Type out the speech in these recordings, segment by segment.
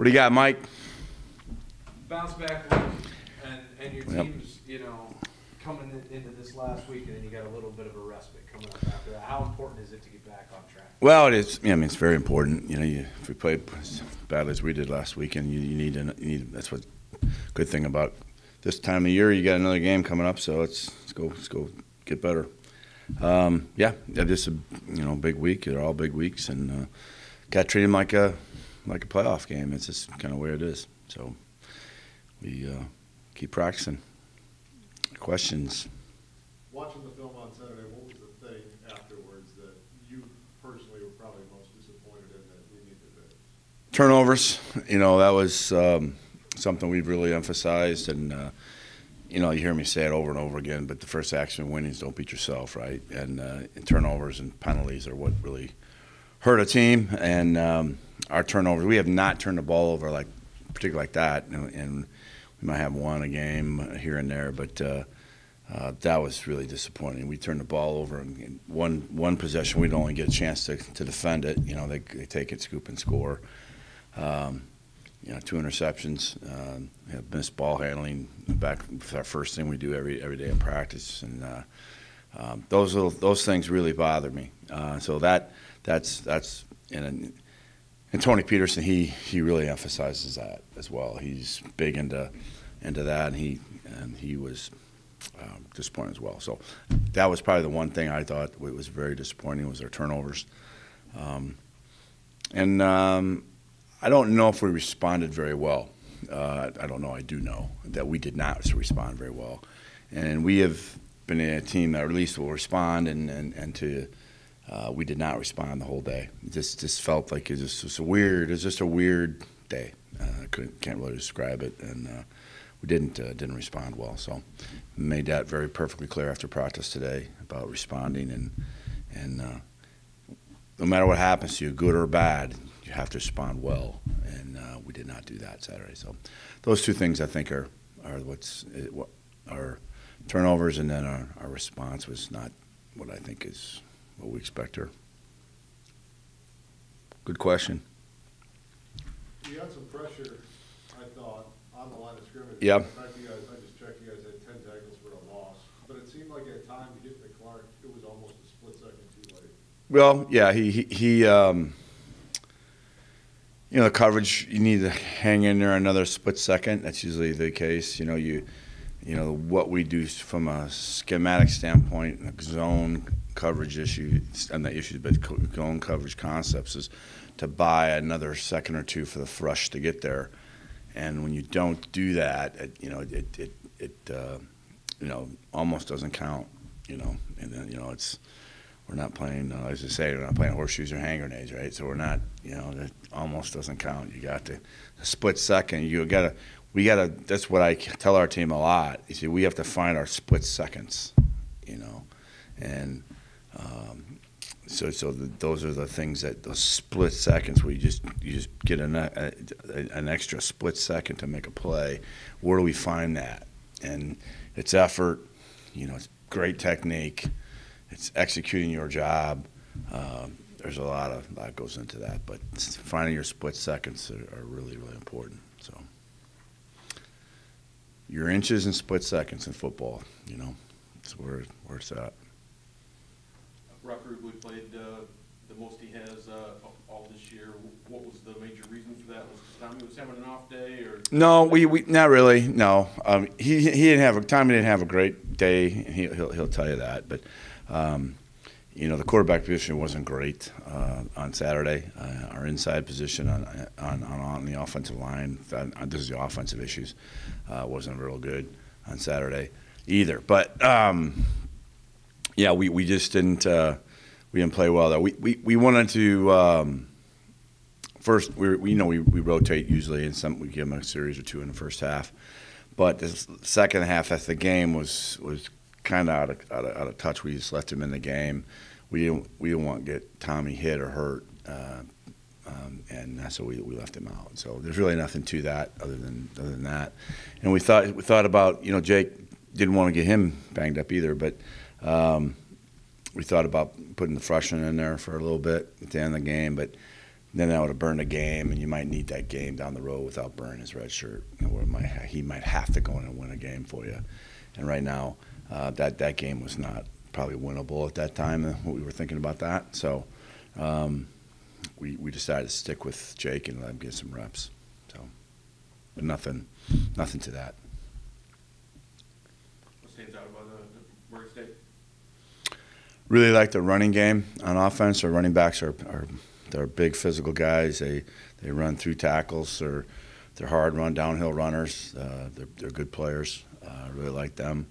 What do you got, Mike? Bounce back week, and your team's, coming into this last week, and then you got a little bit of a respite coming up after that. How important is it to get back on track? Well, it is. I mean, it's very important. If we played as badly as we did last weekend, you need. That's what good thing about this time of year. You got another game coming up, so let's go get better. This is a big week. They're all big weeks, and got to treat them like a playoff game. It's just kind of where it is. So we keep practicing. Questions? Watching the film on Saturday, what was the thing afterwards that you personally were probably most disappointed in that we need to fix? Turnovers. That was something we've really emphasized, and you hear me say it over and over again. But the first action of winning is don't beat yourself, right? And turnovers and penalties are what really hurt a team. And our turnovers, we have not turned the ball over particularly like that, and we might have one a game here and there, but that was really disappointing. We turned the ball over in one possession. We'd only get a chance to defend it. They take it, scoop, and score. 2 interceptions. Have missed ball handling. Back with our first thing we do every day in practice, and those things really bother me. So that's and Tony Peterson, he really emphasizes that as well. He's big into that, and he was disappointed as well. So that was probably the one thing I thought was very disappointing was our turnovers. I don't know if we responded very well. I don't know. I do know that we did not respond very well, and we have been a team that at least will respond we did not respond the whole day. It just felt like it was just a weird day. Can't really describe it, and we didn't respond well. So made that very perfectly clear after practice today about responding, and no matter what happens to you, good or bad, you have to respond well, and we did not do that Saturday. So those two things I think are what our turnovers, and then our response was not what I think is what we expect her. Good question. You had some pressure, I thought, on the line of scrimmage. Yeah. In fact, I just checked, you guys had 10 tackles for a loss. But it seemed like at times getting to Clark, it was almost a split second too late. Well, yeah, he the coverage, you need to hang in there another split second. That's usually the case. What we do from a schematic standpoint, zone coverage issues, and the issues, but zone coverage concepts is to buy another second or two for the rush to get there. And when you don't do that, it almost doesn't count. And then we're not playing, as I say, we're not playing horseshoes or hand grenades, right? So we're not, it almost doesn't count. You got to a split second. We gotta. That's what I tell our team a lot. You see, we have to find our split seconds, and so those are the things that those split seconds where you just get an extra split second to make a play. Where do we find that? And it's effort. It's great technique. It's executing your job. There's a lot goes into that, but finding your split seconds are really, really important. So your inches and split seconds in football, that's where it's at. Redbird played the most he has all this year. What was the major reason for that? Was Tommy was having an off day, or? No, we not really. No, he didn't have Tommy didn't have a great day. He'll tell you that, but. The quarterback position wasn't great on Saturday. Our inside position on the offensive line, this is the offensive issues, wasn't real good on Saturday either. But we just didn't play well there. We wanted to first we rotate usually, and we give them a series or two in the first half, but the second half of the game was kind of out of touch. We just left him in the game. We didn't want to get Tommy hit or hurt, and so we left him out. So there's really nothing to that other than that. And we thought about Jake didn't want to get him banged up either, but we thought about putting the freshman in there for a little bit at the end of the game. But then that would have burned a game, and you might need that game down the road without burning his red shirt. Where he might have to go in and win a game for you. And right now, that game was not probably winnable at that time. What we were thinking about that, so we decided to stick with Jake and let him get some reps. So, but nothing to that. What stands out about the Oregon State? Really like the running game on offense. Our running backs they're big physical guys. They run through tackles. They're hard run downhill runners. They're good players. I really like them.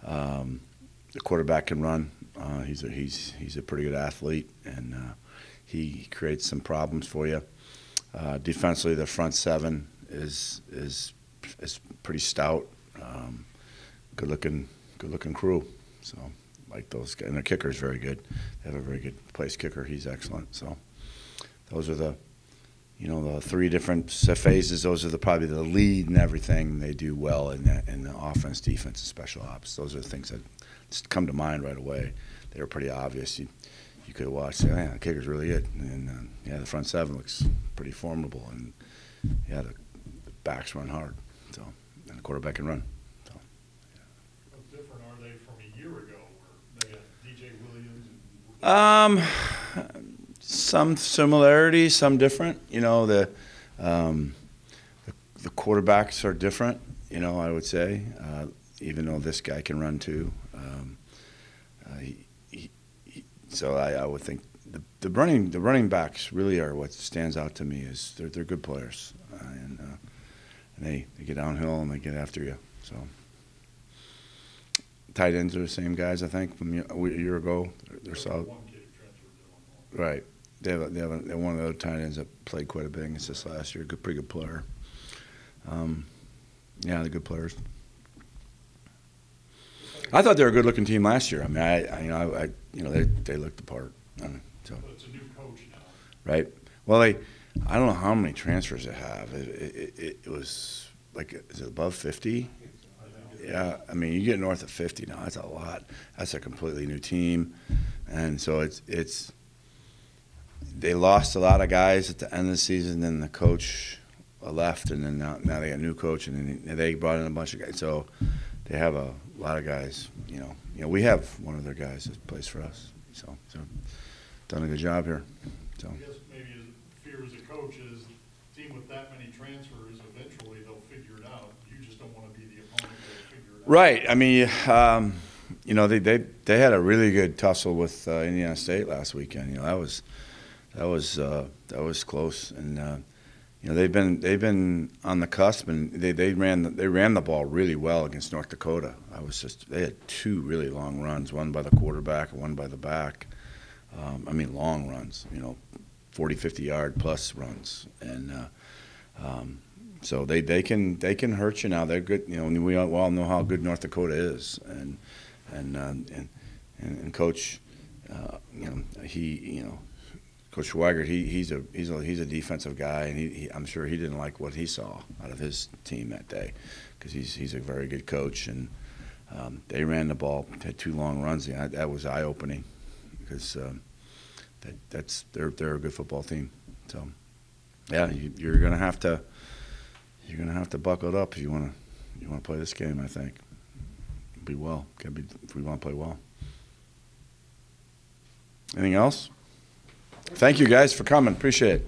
The quarterback can run. He's a pretty good athlete, and he creates some problems for you. Defensively, the front seven is pretty stout. Good looking crew. So like those guys, and their kicker is very good. They have a very good place kicker. He's excellent. So those are the three different phases. Those are probably the lead and everything they do well in the offense, defense, and special ops. Those are the things that just come to mind right away. They were pretty obvious. You could watch, say, yeah, the kicker's really good. And the front seven looks pretty formidable. And yeah, the backs run hard. So, and the quarterback can run. So, yeah. How different are they from a year ago where they had DJ Williams? Some similarities, some different. The quarterbacks are different. I would say, even though this guy can run too. So I would think the running backs really are what stands out to me. Is they're good players, and they get downhill and they get after you. So tight ends are the same guys, I think, from a year ago. They're solid. Right. They have one of the other tight ends that played quite a bit against us last year. Pretty good player. Yeah, they're good players. I thought they were a good-looking team last year. I mean, they looked the part. So. But it's a new coach now. Right. Well, I don't know how many transfers they have. It was like, is it above 50? Yeah. I mean, you get north of 50 now. That's a lot. That's a completely new team, and so it's. They lost a lot of guys at the end of the season. Then the coach left, and then now they got a new coach, and then they brought in a bunch of guys. So they have a lot of guys. We have one of their guys that plays for us. So done a good job here. So. I guess maybe fear as a coach is a team with that many transfers, eventually they'll figure it out. You just don't want to be the opponent that figure it out. Right. I mean, they had a really good tussle with Indiana State last weekend. That was close, and they've been on the cusp, and they ran the ball really well against North Dakota. They had two really long runs, one by the quarterback and one by the back. Long runs, 40, 50-yard plus runs, and so they can hurt you now. They're good. We all know how good North Dakota is, and Coach, Coach Schweigert, he's a defensive guy, and I'm sure he didn't like what he saw out of his team that day, because he's a very good coach, and they ran the ball, had two long runs. That was eye-opening, because they're a good football team. So yeah, you're gonna have to buckle it up if you want to play this game. I think be well. If we want to play well. Anything else? Thank you guys for coming. Appreciate it.